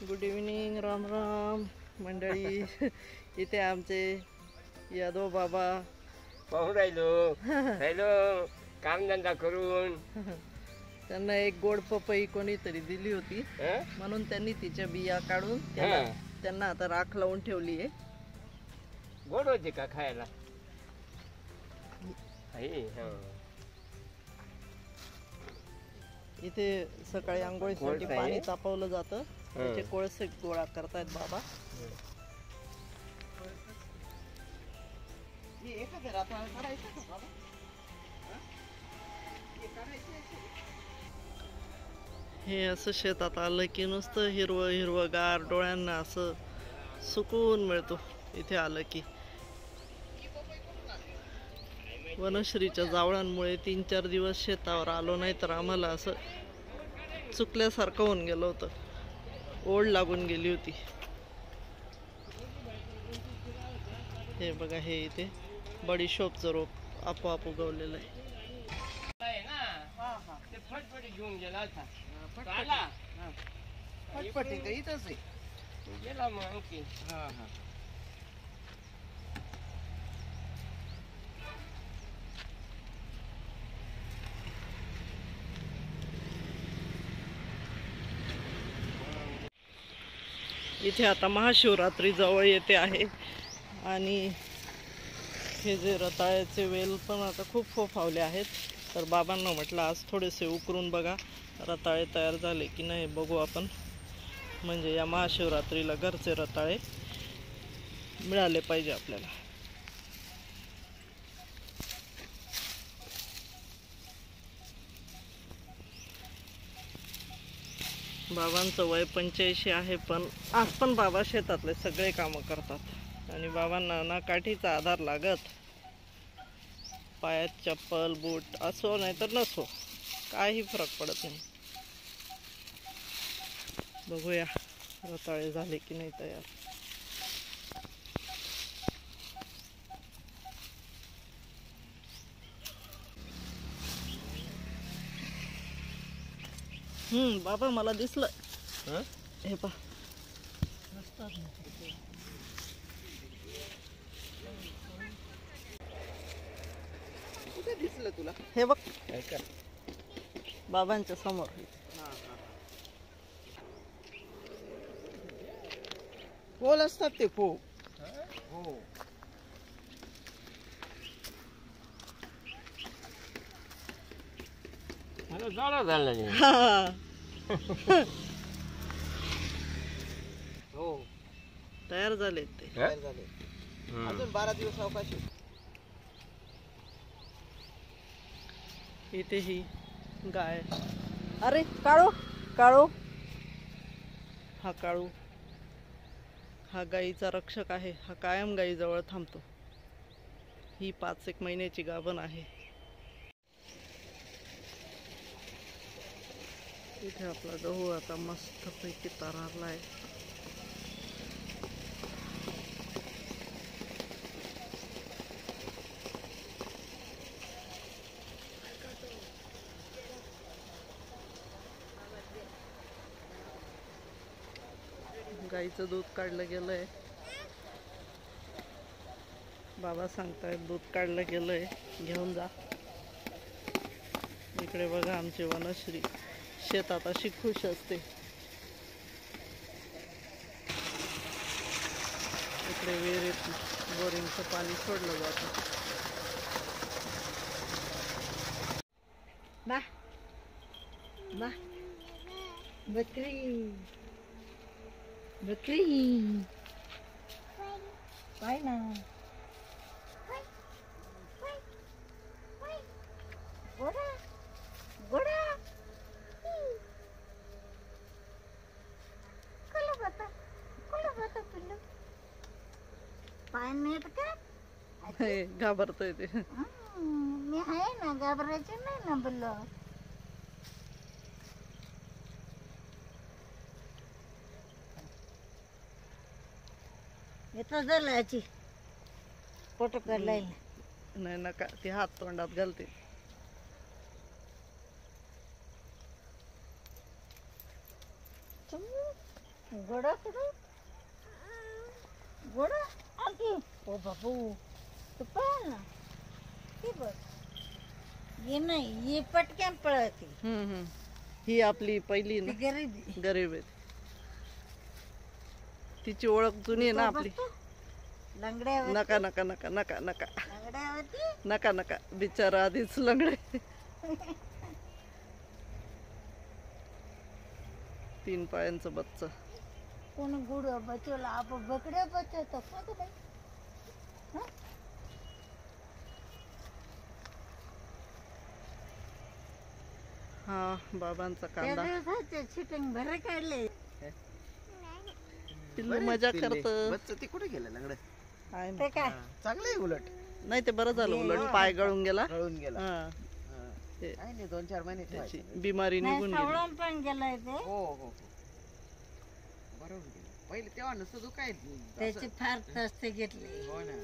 Good evening, Ram Ram मंडळी. इथे आमचे यादव बाबा पाहून राहिलो कामधंदा करून. त्यांना एक गोड पपई कोणीतरी दिली होती म्हणून त्यांनी तिच्या बिया काढून त्यांना आता राख लावून ठेवली आहे. गोड होते का खायला? इथे सकाळी आंघोळीसाठी पाणी तापवलं जातं. त्याचे कोळसे गोळा करतायत बाबा. हे असं शेतात आलं की नुसतं हिरवं हिरवंगार, डोळ्यांना असं सुकून मिळतो इथे आलं की. वनश्रीच्या जावळांमुळे 3-4 दिवस शेतावर आलो नाही तर आम्हाला असं चुकल्यासारखं होऊन गेलं होतं. ओढ लागून गेली होती. हे बघा, हे इथे बडीशोपचं रोप आपोआप उगवलेलं आहे. घेऊन गेला होता गेला मग आणखी. इथे आता महाशिवरात्री जवळ येते आहे आणि हे जे रताळ्याचे वेल पण आता खूप फोफावले आहेत. तर बाबांना म्हटलं आज थोडेसे उकरून बघा रताळे तयार झाले की नाही बघू आपण. म्हणजे या महाशिवरात्रीला घरचे रताळे मिळाले पाहिजे आपल्याला. बाबांचं वय 85 आहे पण आज पण बाबा शेतातले सगळे कामं करतात आणि बाबांना ना काठीचा आधार लागत. पायात चप्पल बूट असो नाही तर नसो काही फरक पडत नाही. बघूया रताळे झाले की नाही तयार. बाबा मला दिसलं. हे पा कुठे दिसलं तुला? हे बघ बाबांच्या समोर. पोल असतात ते पोल. झाला झाला हो तयार झाले ते. अजून 12 दिवस अवकाश. इथे ही गाय. अरे काळू काळू, हा काळू हा गाईचा रक्षक आहे. हा कायम गाईजवळ थांबतो. ही 5-1 महिन्याची गाभण आहे. इथे आपला गहू आता मस्त पैकी तरारलाय. गाईचं दूध काढलं गेलंय. बाबा सांगतायत दूध काढलं गेलंय, घेऊन जा. इकडे बघा आमची वनश्री शेतात अशी खुश असते. इकडे विहिरीत बोरिंगचं पाणी सोडलं जातं. बकरी बकरी पाय ना. गोडा गोडा पिल्लू पाय नाही का घाबरतोय ते. मी आहे ना, घाबरायचे नाही ना. बोललो येतो झालाची फोटो काढलाय. नाही नका, ती हात तोंडात घालते. गोडा कुठं गोडा आणखी ओ बाबू तू पळ ना हे बघ ये नाही ये पटक्यान पळती ही आपली पहिली ती ना गरीबी गरीब आहे. तिची ओळख जुनी आहे ना आपली. लंगड्यावरती नका नका नका नका नका लंगड्यावरती नका नका बिचारा आधीच लंगडे. 3 पायांचं बच्च. कोण गुड बचवला आपण बकड्या बचवतो का गं बाई हं? हा बाबांचा त्या कांदा. दिवसाचे शिटिंग भरे काढले पिल्लू मजा करत बच्च ते कुठे गेलं लंगडं? आहे ना. ते काय चांगलं आहे उलट. नाही ते बरं झालं उलट पाय गळून गेला. गळून गेला. हा ते काय नाही 2-4 महिने त्याची ठेवायचं. बिमारी नाही निघून गेली. सावळून पण गेलाय ते हो हो हो बरोबर गेलं. पहिले तेव्हा नसतं काय त्याची फार तस्ते घेतली हो ना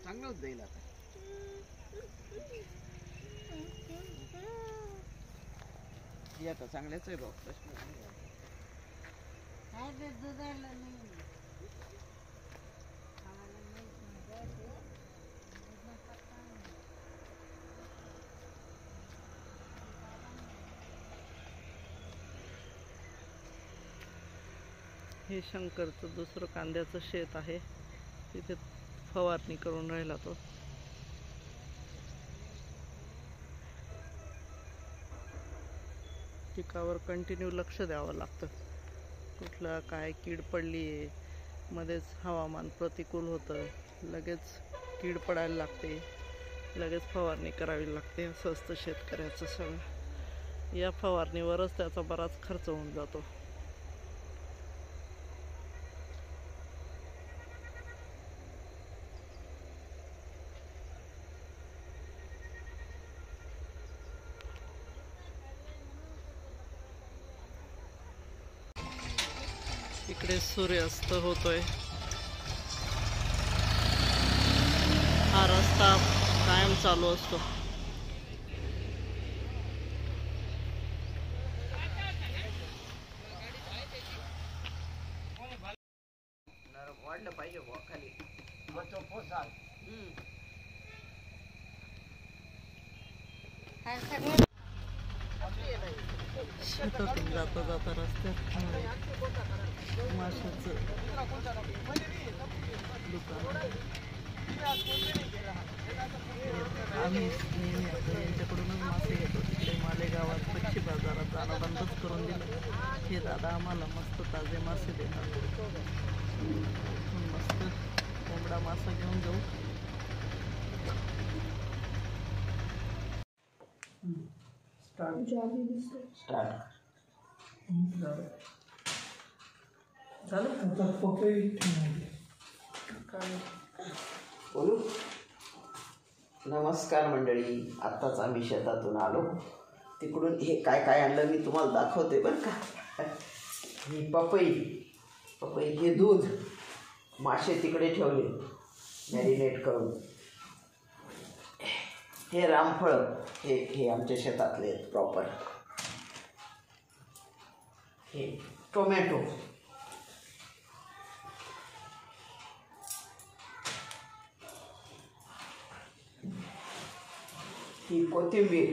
चांगलंच जाईल आता. ती आता चांगल्याच आहे भाऊ प्रश्न नाही. काय ते दुधाला नाही हे शंकरचं दुसरं कांद्याचं शेत आहे. तिथे फवारणी करून राहिला तो. पिकावर कंटिन्यू लक्ष द्यावं लागतं. कुठला काय कीड पडली आहे, मध्येच हवामान प्रतिकूल होतं, लगेच कीड पडायला लागते, लगेच फवारणी करावी लागते. असं असतं शेतकऱ्याचं सगळं. या फवारणीवरच त्याचा बराच खर्च होऊन जातो. इकडे सूर्यास्त होतोय. हा रस्ता कायम चालू असतो. वाढलं पाहिजे बुवा खाली. हा सगळं शेतातून जाता जाता रस्त्यात माशाचं दुकान. आम्ही नेहमी आता यांच्याकडूनच मासे घेतो. तिकडे मालेगावात मच्छी बाजारात जाणं बंदच करून दिलं. हे दादा आम्हाला मस्त ताजे मासे देतात. मस्त कोंबडा मासा घेऊन जाऊ. बोलू. नमस्कार मंडळी. आत्ताच आम्ही शेतातून आलो. तिकडून हे काय काय आणलं मी तुम्हाला दाखवते बरं का. ही पपई, हे दूध, मासे तिकडे ठेवले मॅरिनेट करून. हे रामफळ, हे आमच्या शेतातले प्रॉपर. हे टोमॅटो, ही कोथिंबीर,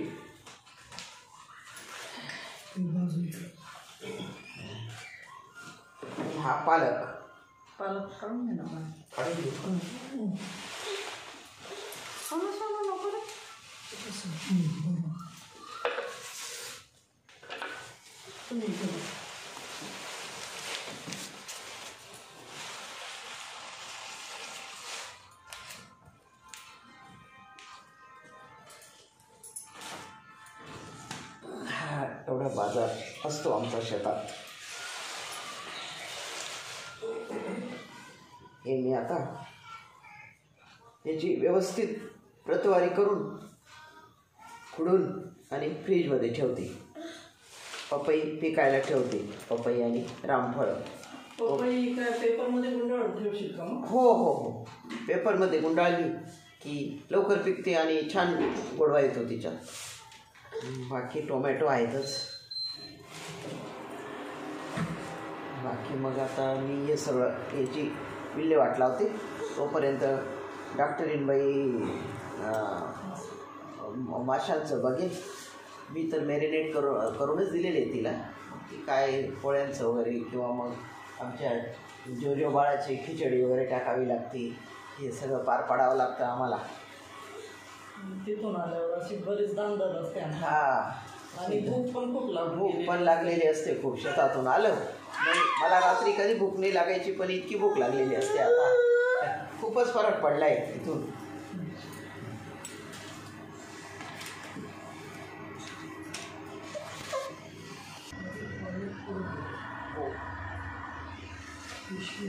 हा पालक. काढून घे ना. काढून घेऊ. एवढा बाजार असतो आमच्या शेतात. हे मी आता याची व्यवस्थित प्रतवारी करून खुडून आणि फ्रीजमध्ये ठेवते. पपई पिकायला ठेवते. पपई आणि रामफळ. पपई काय पेपरमध्ये गुंडाळून ठेवशील का मग? हो हो हो पेपरमध्ये गुंडाळली की लवकर पिकते आणि छान गोडवा येतो तिच्यात. बाकी टोमॅटो आहेतच. बाकी की मग आता मी हे सगळं याची विल्हेवाट लावते. तोपर्यंत डॉक्टरीनबाई माशांचं बघेल. मी तर मॅरिनेट करूनच दिलेले आहे तिला. की काय पोळ्यांचं वगैरे किंवा मग आमच्या जोरिओ बाळाची खिचडी वगैरे टाकावी लागते. हे सगळं पार पाडावं लागतं आम्हाला. तिथून आल्यावर अशी बरीच दांदर असते आणि भूक पण भूक पण लागलेली असते खूप. शेतातून आलं मला रात्री कधी भूक नाही लागायची, पण इतकी भूक लागलेली असते आता. खूपच फरक पडला आहे इथून.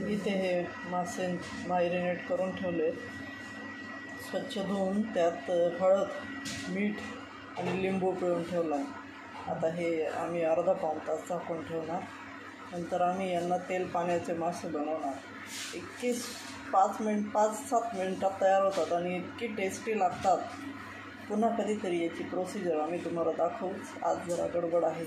इथे हे मासे मॅरिनेट करून ठेवले, स्वच्छ धुवून त्यात हळद, मीठ आणि लिंबू पिळून ठेवला. आता हे आम्ही अर्धा पाऊण तास झाकून ठेवणार. नंतर आम्ही यांना तेल पाण्याचे मासे बनवणार. 5-7 मिनटात तयार होतात आणि इतकी टेस्टी लागतात. पुन्हा कधीतरी याची प्रोसिजर आम्ही तुम्हाला दाखवूच. आज जरा गडबड आहे.